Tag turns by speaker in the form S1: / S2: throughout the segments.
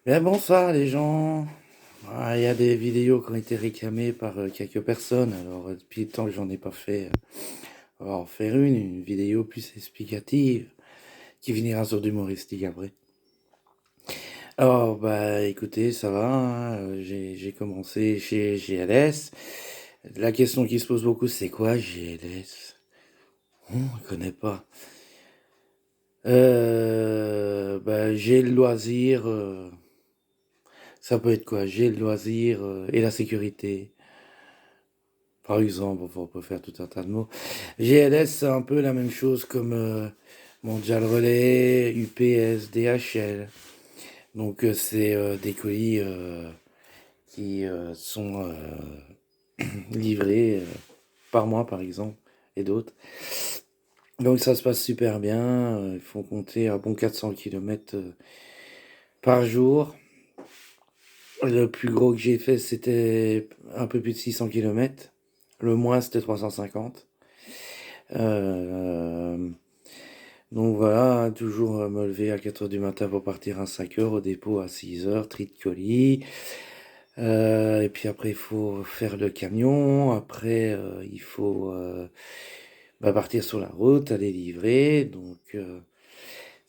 S1: Bien bonsoir les gens. Il y a des vidéos qui ont été réclamées par quelques personnes. Alors depuis le temps que j'en ai pas fait, on va en faire une vidéo plus explicative qui finira sur du humoristique après. Alors bah écoutez, ça va, hein, j'ai commencé chez GLS. La question qui se pose beaucoup, c'est quoi GLS? On connaît pas. Bah, j'ai le loisir. Ça peut être quoi? J'ai le loisir et la sécurité. Par exemple, enfin, on peut faire tout un tas de mots. GLS, c'est un peu la même chose comme Mondial Relay, UPS, DHL. Donc, c'est des colis qui sont livrés par mois, par exemple, et d'autres. Donc, ça se passe super bien. Il faut compter un bon 400 km par jour. Le plus gros que j'ai fait, c'était un peu plus de 600 km. Le moins, c'était 350. Euh, donc voilà, hein, toujours me lever à 4 heures du matin pour partir à 5 heures, au dépôt à 6 heures, tri de colis. Et puis après, il faut faire le camion. Après, il faut partir sur la route, aller livrer. Donc,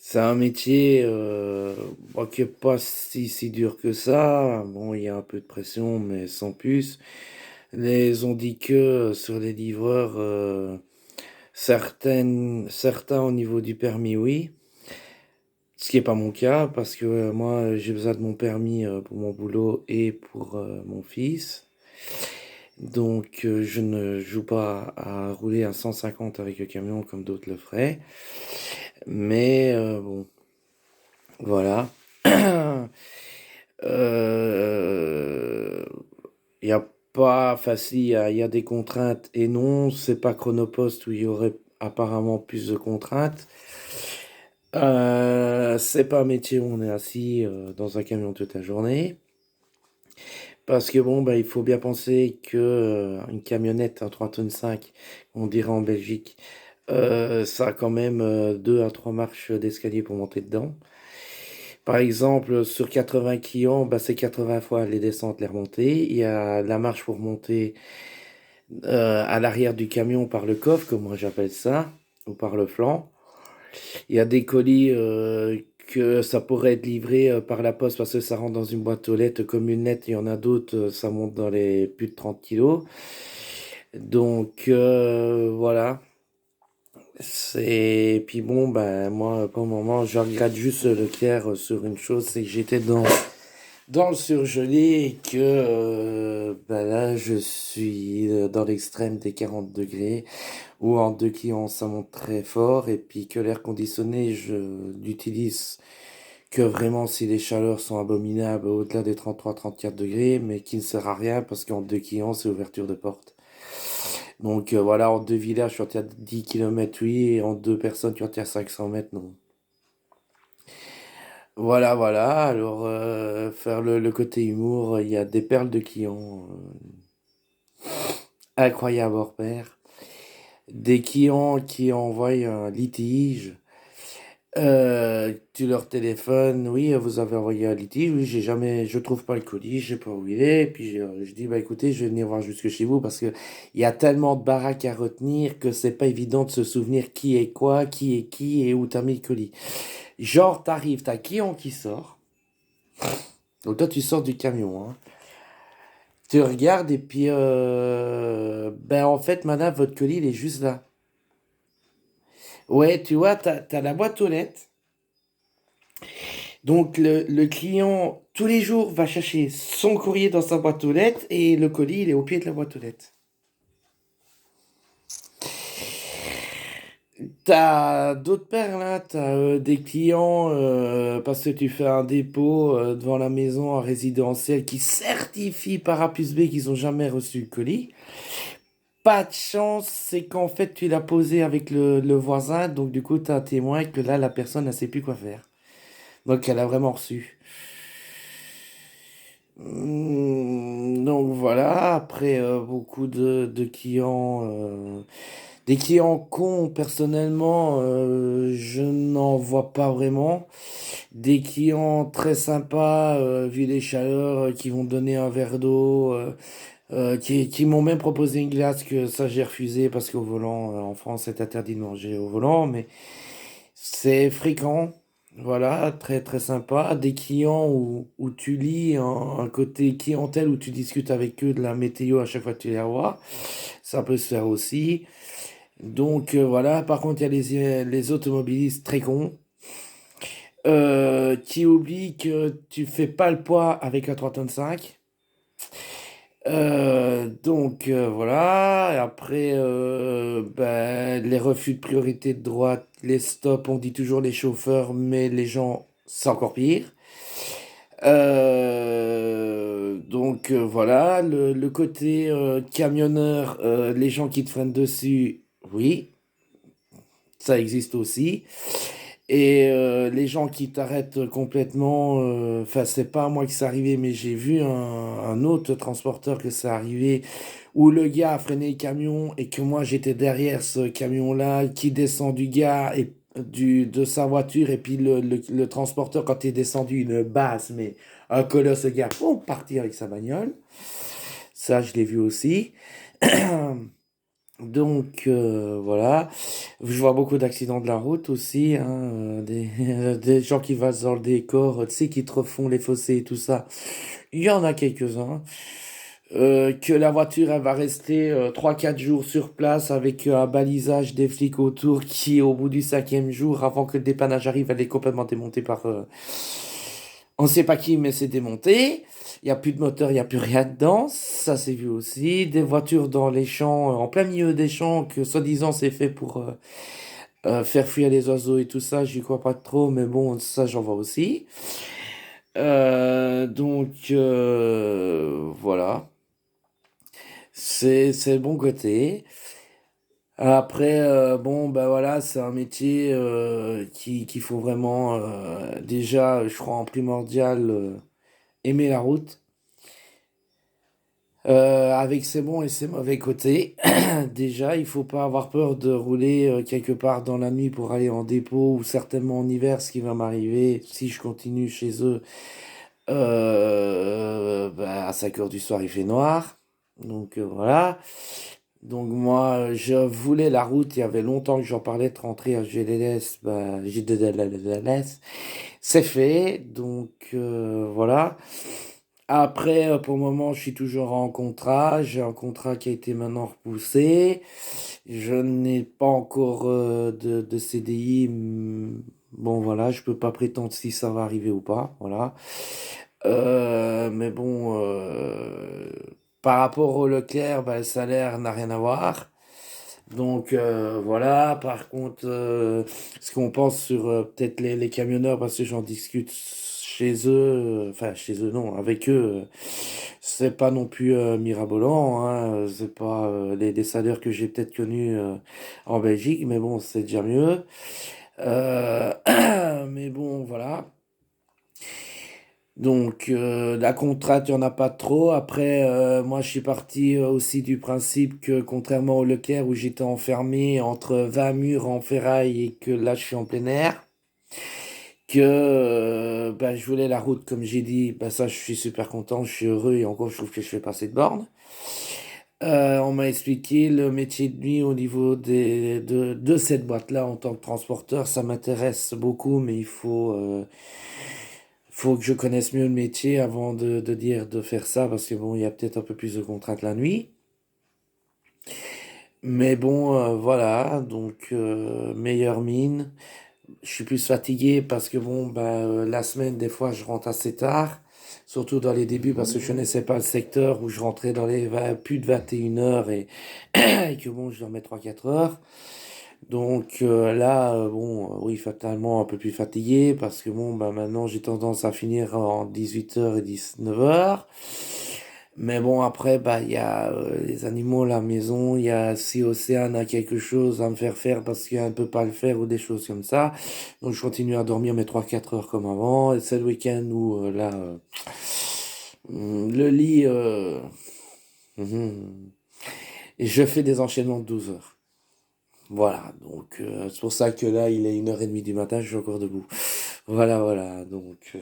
S1: c'est un métier qui n'est pas si dur que ça. Bon, il y a un peu de pression, mais sans plus. On dit que sur les livreurs, certains au niveau du permis, oui. Ce qui n'est pas mon cas, parce que moi, j'ai besoin de mon permis pour mon boulot et pour mon fils. Donc, je ne joue pas à rouler à 150 avec le camion comme d'autres le feraient. Mais bon, voilà. Euh, Il y a pas facile, il y a des contraintes et non, c'est pas Chronopost où il y aurait apparemment plus de contraintes. C'est pas un métier où on est assis dans un camion toute la journée. Parce que bon, bah, il faut bien penser que une camionnette à 3 tonnes 5, on dirait en Belgique, ça a quand même 2 à 3 marches d'escalier pour monter dedans. Par exemple, sur 80 clients, bah, c'est 80 fois les descentes, les remontées. Il y a la marche pour monter à l'arrière du camion par le coffre, comme moi j'appelle ça, ou par le flanc. Il y a des colis que ça pourrait être livré par la poste parce que ça rentre dans une boîte aux lettres comme une lettre. Il y en a d'autres, ça monte dans les plus de 30 kilos. Donc voilà. C'est puis bon ben moi pour le moment je regrette juste Leclerc sur une chose, c'est que j'étais dans le surgelé et que ben là je suis dans l'extrême des 40 degrés ou en deux clients ça monte très fort et puis que l'air conditionné je l'utilise que vraiment si les chaleurs sont abominables au-delà des 33-34 degrés mais qui ne sert à rien parce qu'en deux clients c'est ouverture de porte. Donc voilà, en deux villages, tu es à 10 km, oui, et en deux personnes, tu es à 500 mètres, non. Voilà, voilà, alors faire le côté humour, il y a des perles de clients incroyables hors pair. Des clients qui envoient un litige, tu leur téléphones, oui, vous avez envoyé un litige, oui, je trouve pas le colis, je sais pas où il est, et puis je dis, bah écoutez, je vais venir voir jusque chez vous parce que il y a tellement de baraques à retenir que c'est pas évident de se souvenir qui est quoi, qui est qui et où t'as mis le colis. Genre, t'arrives, t'as un client qui sort, donc toi tu sors du camion, hein. Tu regardes et puis, ben en fait, madame, votre colis, il est juste là. Ouais, tu vois, t'as la boîte aux lettres. Donc le client, tous les jours, va chercher son courrier dans sa boîte aux lettres et le colis, il est au pied de la boîte aux lettres. T'as d'autres perles, là, t'as des clients, parce que tu fais un dépôt devant la maison en résidentiel qui certifie par A plus B qu'ils ont jamais reçu le colis. Pas de chance, c'est qu'en fait tu l'as posé avec le voisin, donc du coup t'as un témoin que là la personne ne sait plus quoi faire. Donc elle a vraiment reçu. Donc voilà, après beaucoup de clients. Des clients cons, personnellement, je n'en vois pas vraiment. Des clients très sympas, vu les chaleurs, qui vont donner un verre d'eau, qui m'ont même proposé une glace, que ça j'ai refusé parce qu'au volant, en France, c'est interdit de manger au volant, mais c'est fréquent. Voilà, très très sympa. Des clients où tu lis un côté clientèle, où tu discutes avec eux de la météo à chaque fois que tu les revois. Ça peut se faire aussi. Donc voilà, par contre, il y a les automobilistes très cons, qui oublient que tu fais pas le poids avec un 3,5 tonnes. Voilà, et après, ben, les refus de priorité de droite, les stops, on dit toujours les chauffeurs, mais les gens, c'est encore pire. Voilà, le côté camionneur, les gens qui te freinent dessus, oui, ça existe aussi. Et les gens qui t'arrêtent complètement, enfin, c'est pas à moi que c'est arrivé, mais j'ai vu un autre transporteur que c'est arrivé, où le gars a freiné le camion et que moi j'étais derrière ce camion-là, qui descend du gars et de sa voiture, et puis le transporteur, quand il est descendu, une base, mais un colosse, ce gars, pour partir avec sa bagnole. Ça, je l'ai vu aussi. Voilà, je vois beaucoup d'accidents de la route aussi, hein, des gens qui vont dans le décor, tu sais, qui te refont les fossés et tout ça. Il y en a quelques-uns. Que la voiture, elle va rester 3-4 jours sur place avec un balisage des flics autour, qui, au bout du 5e jour, avant que le dépannage arrive, elle est complètement démontée par... on sait pas qui, mais c'est démonté. Il n'y a plus de moteur, il n'y a plus rien dedans. Ça, c'est vu aussi. Des voitures dans les champs, en plein milieu des champs, que soi-disant c'est fait pour faire fuir les oiseaux et tout ça. J'y crois pas trop, mais bon, ça, j'en vois aussi. Voilà. C'est le bon côté. Après, bon, bah voilà, c'est un métier qu'il faut vraiment, déjà, je crois en primordial, aimer la route. Avec ses bons et ses mauvais côtés. Déjà, il faut pas avoir peur de rouler quelque part dans la nuit pour aller en dépôt, ou certainement en hiver, ce qui va m'arriver si je continue chez eux. Bah, à 5 heures du soir, il fait noir. Donc voilà. Donc moi, je voulais la route. Il y avait longtemps que j'en parlais de rentrer à GLS. Bah, GLS. C'est fait. Donc voilà. Après, pour le moment, je suis toujours en contrat. J'ai un contrat qui a été maintenant repoussé. Je n'ai pas encore de CDI. Bon, voilà, je peux pas prétendre si ça va arriver ou pas. Voilà. Mais bon, par rapport au Leclerc, bah, le salaire n'a rien à voir. Donc voilà, par contre, ce qu'on pense sur peut-être les camionneurs, parce que j'en discute chez eux, enfin chez eux non, avec eux, c'est pas non plus mirabolant, hein, c'est pas les salaires que j'ai peut-être connus en Belgique, mais bon, c'est déjà mieux. Euh, mais bon, voilà. Donc, la contrainte, il n'y en a pas trop. Après, moi, je suis parti aussi du principe que, contrairement au Leclerc, où j'étais enfermé entre 20 murs en ferraille, et que là, je suis en plein air, que bah, je voulais la route, comme j'ai dit. Bah, ça, je suis super content, je suis heureux, et encore, je trouve que je fais passer de borne. On m'a expliqué le métier de nuit au niveau de cette boîte-là en tant que transporteur. Ça m'intéresse beaucoup, mais faut que je connaisse mieux le métier avant de dire de faire ça, parce que bon, il y a peut-être un peu plus de contraintes la nuit. Mais bon, voilà, donc meilleure mine. Je suis plus fatigué parce que bon, bah, la semaine, des fois, je rentre assez tard. Surtout dans les débuts, parce que je connaissais pas le secteur, où je rentrais dans les plus de 21 heures, et que bon, je dormais 3-4 heures. Donc là, bon, oui, fatalement un peu plus fatigué, parce que bon, bah, maintenant j'ai tendance à finir en 18 heures et 19 heures. Mais bon, après, bah, il y a les animaux à la maison, il y a si Océane a quelque chose à me faire faire parce qu'elle ne peut pas le faire, ou des choses comme ça. Donc je continue à dormir mes 3-4 heures comme avant. Et c'est le week-end où là, le lit, mhm. Et je fais des enchaînements de 12 heures. Voilà, donc c'est pour ça que là, il est 1h30 du matin, je suis encore debout. Voilà, voilà, donc...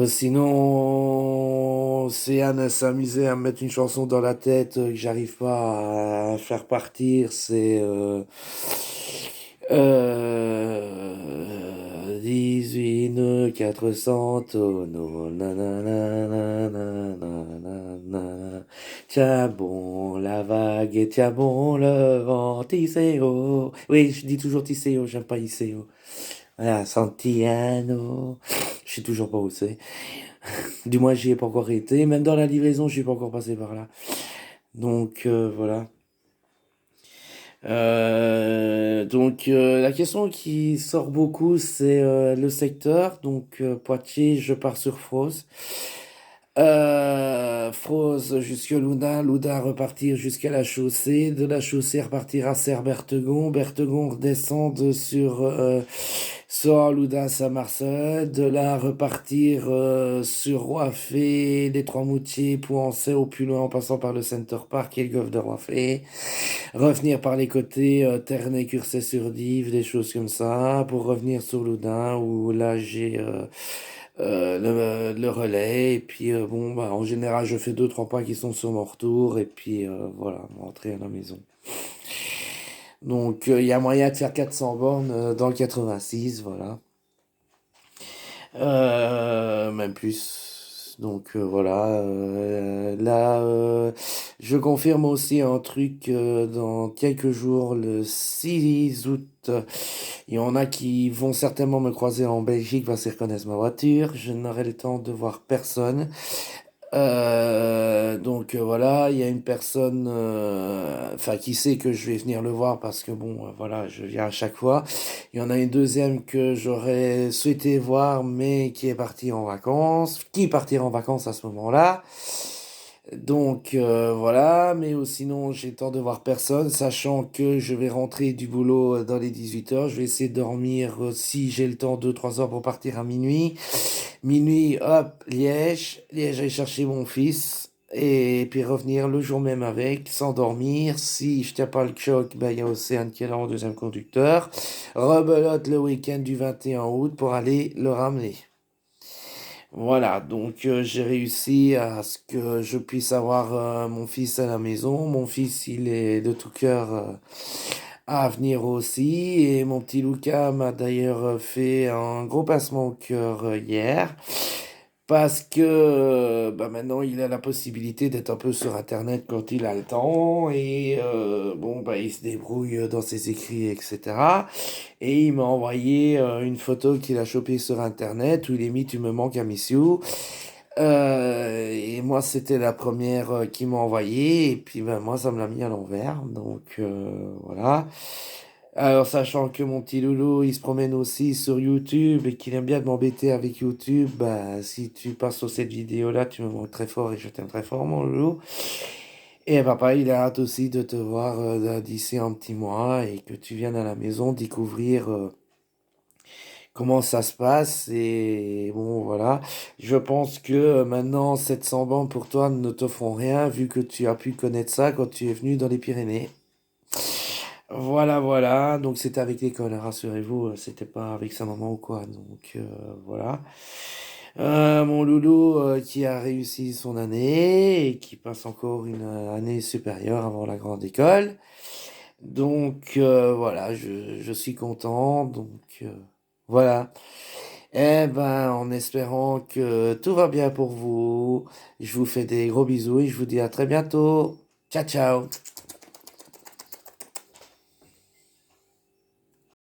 S1: sinon, c'est à s'amuser à me mettre une chanson dans la tête que j'arrive pas à faire partir, c'est... 18 nœuds, 400 tonneaux, nanana, nanana. Tiens bon la vague et tiens bon le vent, Tisséo. Oui, je dis toujours Tisséo, j'aime pas Isséo. Voilà, Santiano. Je sais toujours pas où c'est. Du moins, j'y ai pas encore été. Même dans la livraison, je suis pas encore passé par là. Donc, voilà. La question qui sort beaucoup, c'est le secteur. Donc, Poitiers, je pars sur Fros. Fros jusque Loudun, Loudun repartir jusqu'à la chaussée, de la chaussée repartir à Serre-Bertegon, Bertegon redescendre sur Loudun Saint-Marcel, de là repartir sur Roiffet, les Trois-Moutiers, Pouancey au plus loin en passant par le Center Park et le golfe de Roiffet, revenir par les côtés Ternay, Curcey-sur-Dive, des choses comme ça, pour revenir sur Loudun où là j'ai le relais. Et puis, bon, bah, en général, je fais deux, trois pas qui sont sur mon retour. Et puis, voilà, rentrer à la maison. Donc, il y a moyen de faire 400 bornes dans le 86, voilà. Même plus. Donc, voilà. Là, je confirme aussi un truc dans quelques jours, le 6 août. Il y en a qui vont certainement me croiser en Belgique parce qu'ils reconnaissent ma voiture. Je n'aurai le temps de voir personne. Voilà, il y a une personne, enfin qui sait que je vais venir le voir parce que bon, voilà, je viens à chaque fois. Il y en a une deuxième que j'aurais souhaité voir mais qui est partie en vacances, qui partira en vacances à ce moment-là. Donc voilà, mais sinon j'ai le temps de voir personne, sachant que je vais rentrer du boulot dans les 18 heures. Je vais essayer de dormir si j'ai le temps 2-3 heures pour partir à minuit. Minuit, hop, Liège. Liège, aller chercher mon fils. Et puis revenir le jour même avec, s'endormir. Si je tiens pas le choc, ben, il y a Océane qui est là en deuxième conducteur. Rebelote le week-end du 21 août pour aller le ramener. Voilà, donc j'ai réussi à ce que je puisse avoir mon fils à la maison. Mon fils, il est de tout cœur à venir aussi. Et mon petit Lucas m'a d'ailleurs fait un gros passement au cœur hier. Parce que bah maintenant il a la possibilité d'être un peu sur Internet quand il a le temps et bon bah il se débrouille dans ses écrits etc. Et il m'a envoyé une photo qu'il a chopée sur Internet où il est mis tu me manques à Missiou. Et moi c'était la première qu'il m'a envoyé et puis ben moi ça me l'a mis à l'envers donc voilà. Alors, sachant que mon petit loulou, il se promène aussi sur YouTube et qu'il aime bien de m'embêter avec YouTube, bah, si tu passes sur cette vidéo-là, tu me manques très fort et je t'aime très fort, mon loulou. Et papa, il a hâte aussi de te voir d'ici un petit mois et que tu viennes à la maison découvrir comment ça se passe. Et bon, voilà. Je pense que maintenant, 700 bancs pour toi ne te font rien vu que tu as pu connaître ça quand tu es venu dans les Pyrénées. Voilà, voilà. Donc c'était avec l'école, hein, rassurez-vous, c'était pas avec sa maman ou quoi. Donc voilà. Mon loulou qui a réussi son année et qui passe encore une année supérieure avant la grande école. Donc voilà, je suis content. Donc voilà. Eh ben, en espérant que tout va bien pour vous, je vous fais des gros bisous et je vous dis à très bientôt. Ciao, ciao.